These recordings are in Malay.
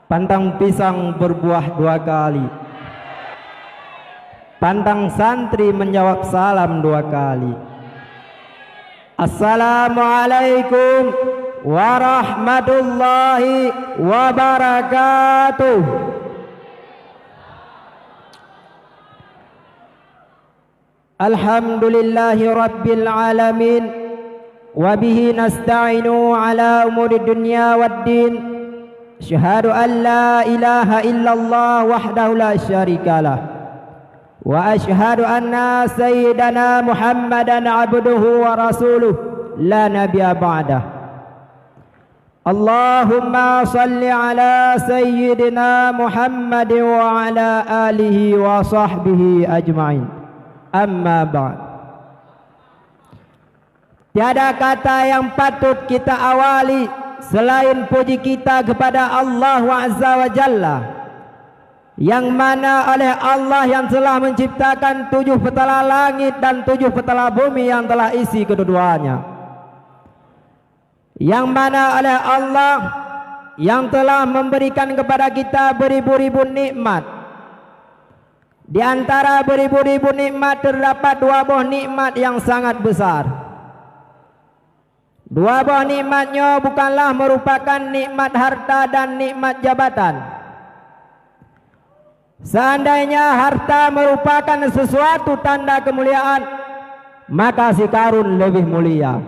Pantang pisang berbuah 2 kali. Pantang santri menjawab salam 2 kali. Assalamualaikum warahmatullahi wabarakatuh. Alhamdulillahi rabbil alamin. Wabihi nasta'inu ala umuri dunya waddin. Asyhadu an la ilaha illallah wahdahu la syarikalah. Wa asyhadu anna sayyidana Muhammadan abduhu wa rasuluh la nabiyya ba'dah. Allahumma salli ala sayyidina Muhammad wa ala alihi wa sahbihi ajma'in. Amma ba'd. Tiada kata yang patut kita awali selain puji kita kepada Allah Azza wa Jalla, yang mana oleh Allah yang telah menciptakan 7 petala langit dan 7 petala bumi yang telah isi kedua-duanya, yang mana oleh Allah yang telah memberikan kepada kita beribu-ribu nikmat. Di antara beribu-ribu nikmat terdapat 2 buah nikmat yang sangat besar. 2 buah nikmatnya bukanlah merupakan nikmat harta dan nikmat jabatan. Seandainya harta merupakan sesuatu tanda kemuliaan, maka si Karun lebih mulia.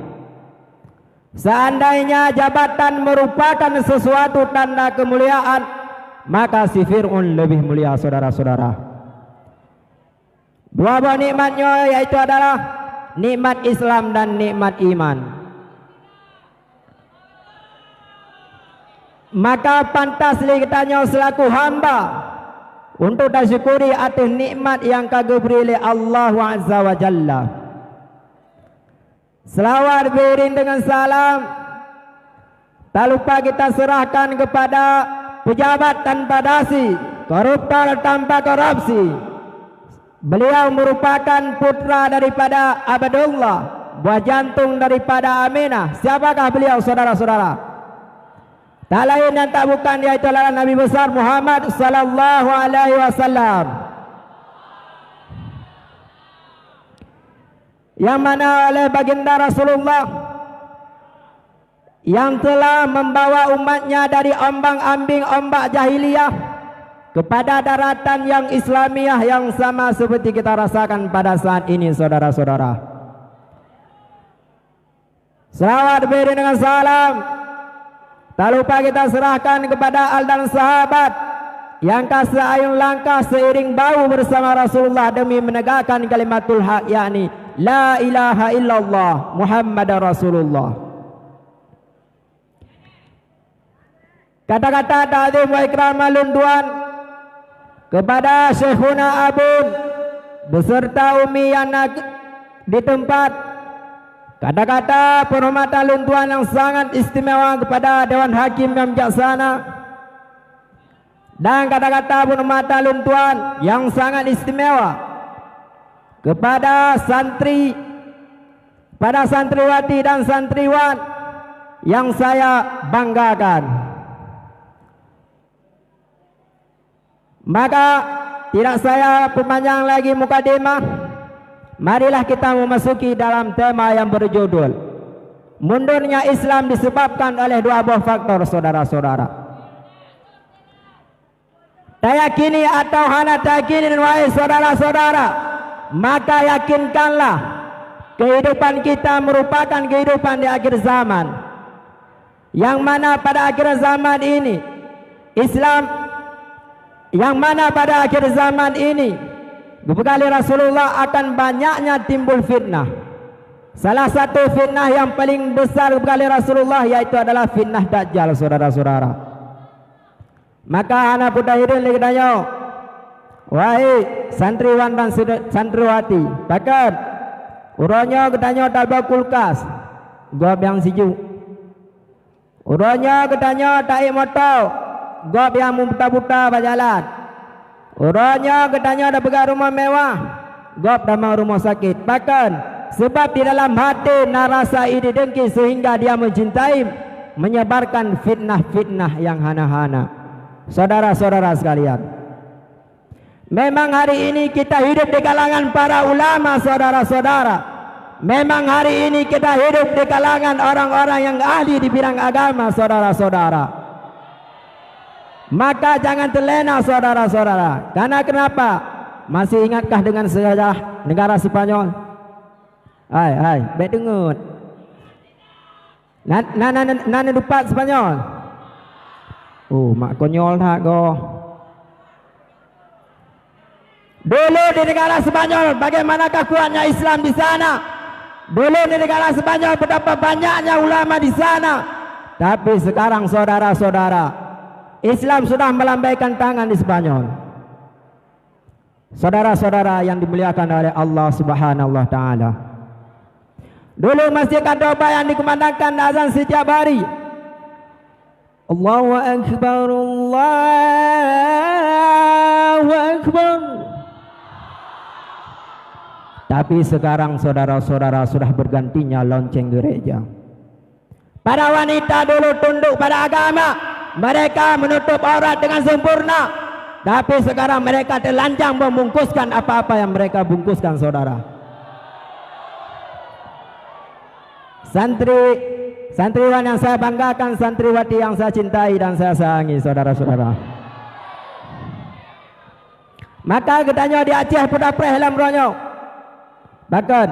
Seandainya jabatan merupakan sesuatu tanda kemuliaan, maka si Fir'aun lebih mulia, saudara-saudara. 2 buah nikmatnya yaitu adalah nikmat Islam dan nikmat iman. Maka pantas kitanya selaku hamba untuk bersyukuri atas nikmat yang kagak beri oleh Allah Azza wa Jalla. Selawat beriring dengan salam tak lupa kita serahkan kepada pejabat tanpa dasi, koruptor tanpa korupsi. Beliau merupakan putra daripada Abdullah, buah jantung daripada Aminah. Siapakah beliau, saudara-saudara? Tak lain dan tak bukan, yaitu adalah Nabi besar Muhammad sallallahu alaihi wasallam, yang mana oleh baginda Rasulullah yang telah membawa umatnya dari ombang-ambing ombak jahiliyah kepada daratan yang Islamiah yang sama seperti kita rasakan pada saat ini, saudara-saudara. Salawat beri dengan salam tak lupa kita serahkan kepada al dan sahabat yang kasih ayun langkah seiring bau bersama Rasulullah demi menegakkan kalimatul haq, yakni la ilaha illallah Muhammadar Rasulullah. Kata-kata ta'zim wa ikram alunduan kepada Syekhuna Abun beserta Umi yang di tempat. Kata-kata penghormatan luntuan yang sangat istimewa kepada Dewan Hakim yang bijaksana, dan kata-kata penghormatan luntuan yang sangat istimewa kepada santri, pada santriwati dan santriwan yang saya banggakan. Maka tidak saya perpanjang lagi mukadimah, marilah kita memasuki dalam tema yang berjudul mundurnya Islam disebabkan oleh 2 buah faktor, saudara-saudara. Tayakini atau hana tayakini, wahai saudara-saudara, maka yakinkanlah kehidupan kita merupakan kehidupan di akhir zaman, yang mana pada akhir zaman ini Islam, yang mana pada akhir zaman ini berbekali Rasulullah akan banyaknya timbul fitnah. Salah satu fitnah yang paling besar berbekali Rasulullah yaitu adalah fitnah Dajjal, saudara-saudara. Maka anak pudahirin lagi tanya, wahai santriwan dan santriwati, bahkan uranya ketanya talba kulkas gob yang sejuk, uranya ketanya taik motor gob yang buta-buta berjalan, uranya ketanya ada pegang rumah mewah gob damang rumah sakit. Bahkan sebab di dalam hati narasa ini dengki sehingga dia mencintai menyebarkan fitnah-fitnah yang hana-hana. Saudara-saudara sekalian, memang hari ini kita hidup di kalangan para ulama, saudara-saudara. Memang hari ini kita hidup di kalangan orang-orang yang ahli di bidang agama, saudara-saudara. Maka jangan terlena, saudara-saudara. Karena kenapa? Masih ingatkah dengan sejarah negara Spanyol? Hai, baik dengar. Nana lupa Spanyol. Oh, mak konyol tak go. Dulu di negara Spanyol, bagaimanakah kuatnya Islam di sana? Dulu di negara Spanyol betapa banyaknya ulama di sana. Tapi sekarang saudara-saudara, Islam sudah melambaikan tangan di Spanyol. Saudara-saudara yang dimuliakan oleh Allah Subhanahu wa taala. Dulu Masjid Cordoba yang dikumandangkan azan setiap hari. Allahu Akbar, Allahu Akbar. Tapi sekarang saudara-saudara sudah bergantinya lonceng gereja. Para wanita dulu tunduk pada agama, mereka menutup aurat dengan sempurna. Tapi sekarang mereka telanjang membungkuskan apa-apa yang mereka bungkuskan, saudara. Santriwan yang saya banggakan, santriwati yang saya cintai dan saya sayangi, saudara-saudara. Maka katanya di Aceh pada prehelam ronyo. Bahkan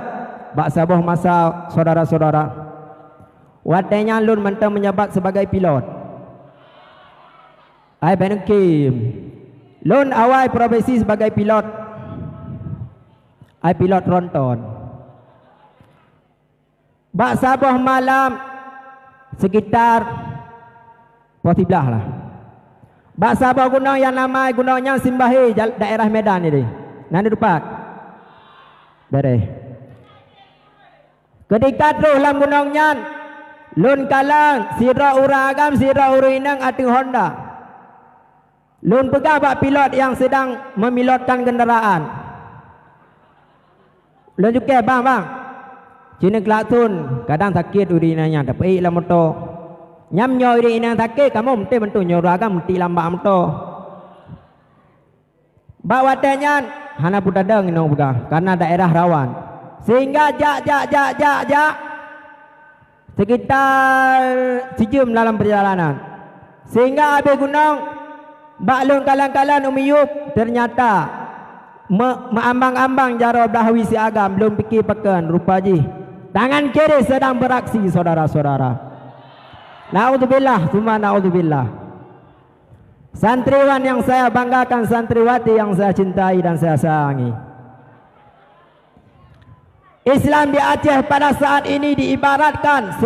bak sabuh masa, saudara-saudara, watenya lun mentang menjabat sebagai pilot. Ai benengkim. Lun awal profesi sebagai pilot. Ai pilot ronton. Bak sabuh malam sekitar pos 13 lah. Bak sabuh gunung yang nama gunungnya Simbahi, daerah Medan ini. Nanti depan. Bere. Ketika tu dalam gunungnya lun kalang sira uragam sira urinang ating Honda. Lun pegang bak pilot yang sedang memilotkan kenderaan. Lun juga bang. Cina kelaksun kadang sakit urinanya tapi lah motor. Nyam nyoy urinang sakit kamu mesti bentuk nyoragam mesti lambak motor. Bawa tanya hana putadang ino buka karena daerah rawan. Sehingga jak sekitar sejam dalam perjalanan. Sehingga habis gunung baklun kalang-kalang umiyup ternyata meambang-ambang jaro dahwi si agam belum fikir pekan rupa ji. Tangan kiri sedang beraksi, saudara-saudara. Naudzubillah, summa naudzubillah. Santriwan yang saya banggakan, santriwati yang saya cintai dan saya sayangi. Islam di Aceh pada saat ini diibaratkan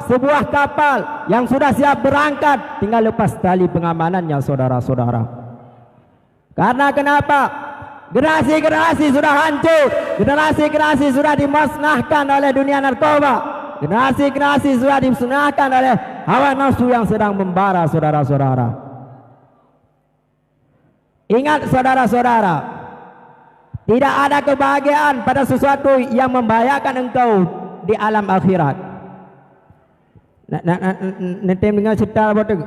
sebuah kapal yang sudah siap berangkat, tinggal lepas tali pengamanannya, saudara-saudara. Karena kenapa? Generasi-generasi sudah hancur, generasi-generasi sudah dimusnahkan oleh dunia narkoba, generasi-generasi sudah dimusnahkan oleh hawa nafsu yang sedang membara, saudara-saudara. Ingat, saudara-saudara, tidak ada kebahagiaan pada sesuatu yang membahayakan engkau di alam akhirat. Nanti dengar cerita apa tu?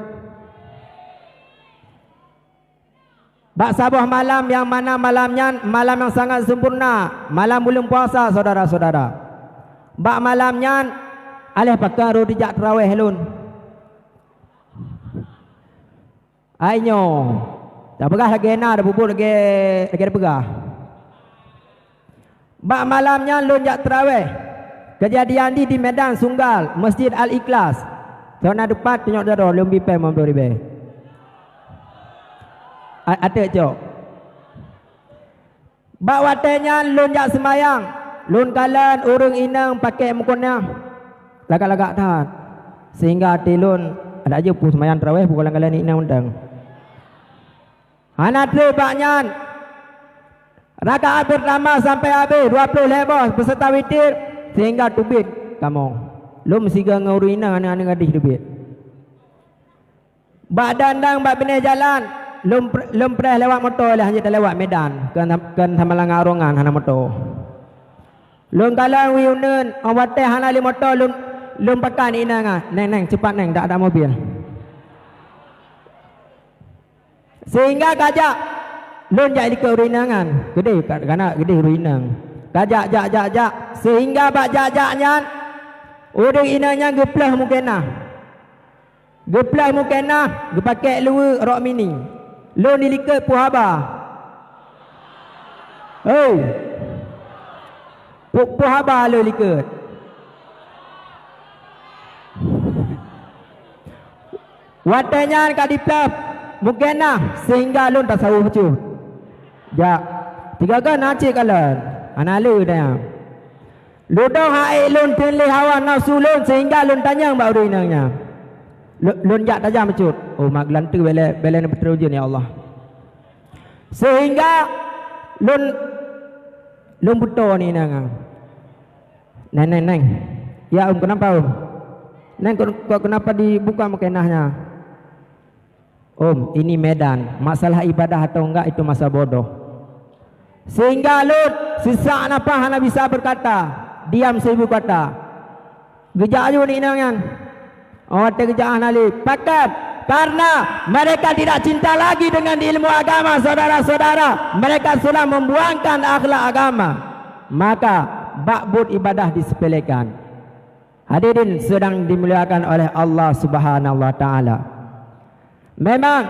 Bak sabuh malam yang mana malamnya malam yang sangat sempurna, malam bulan puasa, saudara-saudara. Bak malamnya alih pakai rujak tarawih lun. Ainyo. Tak pegah lagi enak, dah bubur lagi pegah. Bak malamnya lun jak tarawih. Kejadian di Medan Sunggal, Masjid Al-Ikhlas. Zona depan tunjuk daro lun bipai memberi be. Ada jok. Bak watenya lun jak semayang, lun kalan urung inang pakai mukunnya. Lagak-lagak tahan. Sehingga hati lun ada aja pu semayang tarawih pu kalan-kalan inang undang. Hana tre baknya rakaat pertama sampai habis 20 lebah beserta witir sehingga tubit kamu. Lum siga ngurina anak-anak gadis tubit. Bak dandang bak benih jalan lum pernah lewat motor lah hanya lewat Medan kan Hamalang Arongan hana motor. Lum kalang wiunen awat teh hana li motor lum pakai ni nang cepat nang tak ada mobil. Sehingga kajak lun jadi ke urinangan. Gede karena gede urinang. Kajak jak sehingga bak jaknya urang inanya geplah mukena. Geplah mukena gepakai luwe rok mini. Lun dilike puhaba. Hei. Puhaba lu liket. Watanya kadiplah mukena sehingga lun tak sawu becu. Ja. Tiga kan naci kalan. Analu dah. Ludong hai lun pilih hawa nafsu lun sehingga lun tanya mbak urinangnya. Lun jak tajam becut. Oh mak lantu bela nak berterujun ya Allah. Sehingga lun buto ni nang. Neng. Ya kenapa Neng kok kenapa dibuka mukenahnya? Ini medan. Masalah ibadah atau enggak itu masa bodoh. Sehingga Lut sisa napa hana bisa berkata, diam 1000 kata. Gejaju ni nangan. Tergejah nali. Pakat karena mereka tidak cinta lagi dengan ilmu agama, saudara-saudara. Mereka sudah membuangkan akhlak agama. Maka ba'bud ibadah disepelekan. Hadirin sedang dimuliakan oleh Allah Subhanahu wa taala. Memang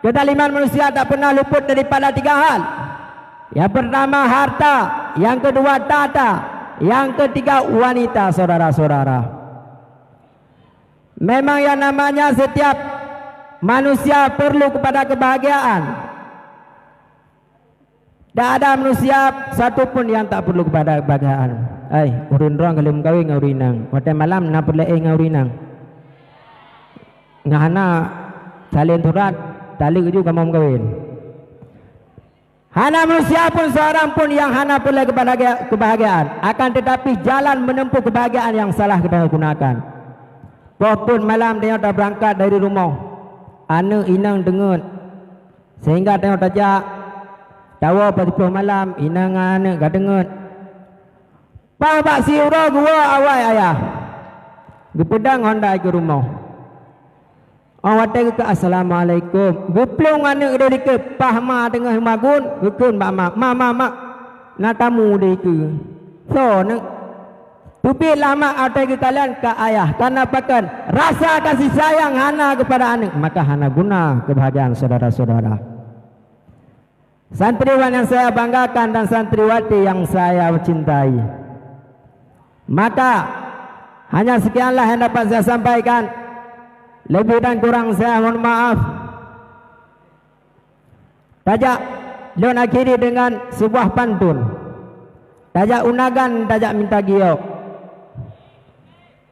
kedaliman manusia tak pernah luput daripada 3 hal. Yang pertama harta, yang kedua tata, yang ketiga wanita, saudara-saudara. Memang yang namanya setiap manusia perlu kepada kebahagiaan. Tak ada manusia satupun yang tak perlu kepada kebahagiaan. Urun orang kalau mengkawin ngaurinang. Waktu malam nak perlu ngaurinang. Ngahana salin turat, tali juga mau mengkawin. Hana manusia pun seorang pun yang hana perlu kepada kebahagiaan. Akan tetapi jalan menempuh kebahagiaan yang salah kita gunakan. Pun malam dia dah berangkat dari rumah. Anu inang dengut. Sehingga dia tajak. Tawa pada malam inang anu gak dengut. Pau bak siura gua awai ayah. Gepedang Honda ke rumah. Awak ke assalamualaikum. Geplong anak dia ke pahma tengah magun. Gekun mak nak tamu dia ke. So nak tupi lama atau ke kalian ke ayah. Karena pakan rasa kasih sayang hana kepada anak. Maka hana guna kebahagiaan saudara-saudara. Santriwan yang saya banggakan dan santriwati yang saya cintai. Maka hanya sekianlah yang dapat saya sampaikan. Lebih dan kurang saya mohon maaf. Tajak lun akhiri dengan sebuah pantun. Tajak unagan, tajak minta giok.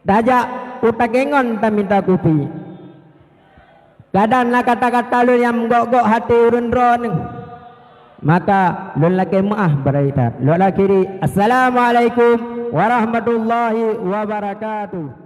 Tajak utakengon, tak minta kopi. Kadang nak kata-kata lun yang menggok-gok hati urun ron. Maka lun laki maaf beraitat. Lun akhiri assalamualaikum warahmatullahi wabarakatuh.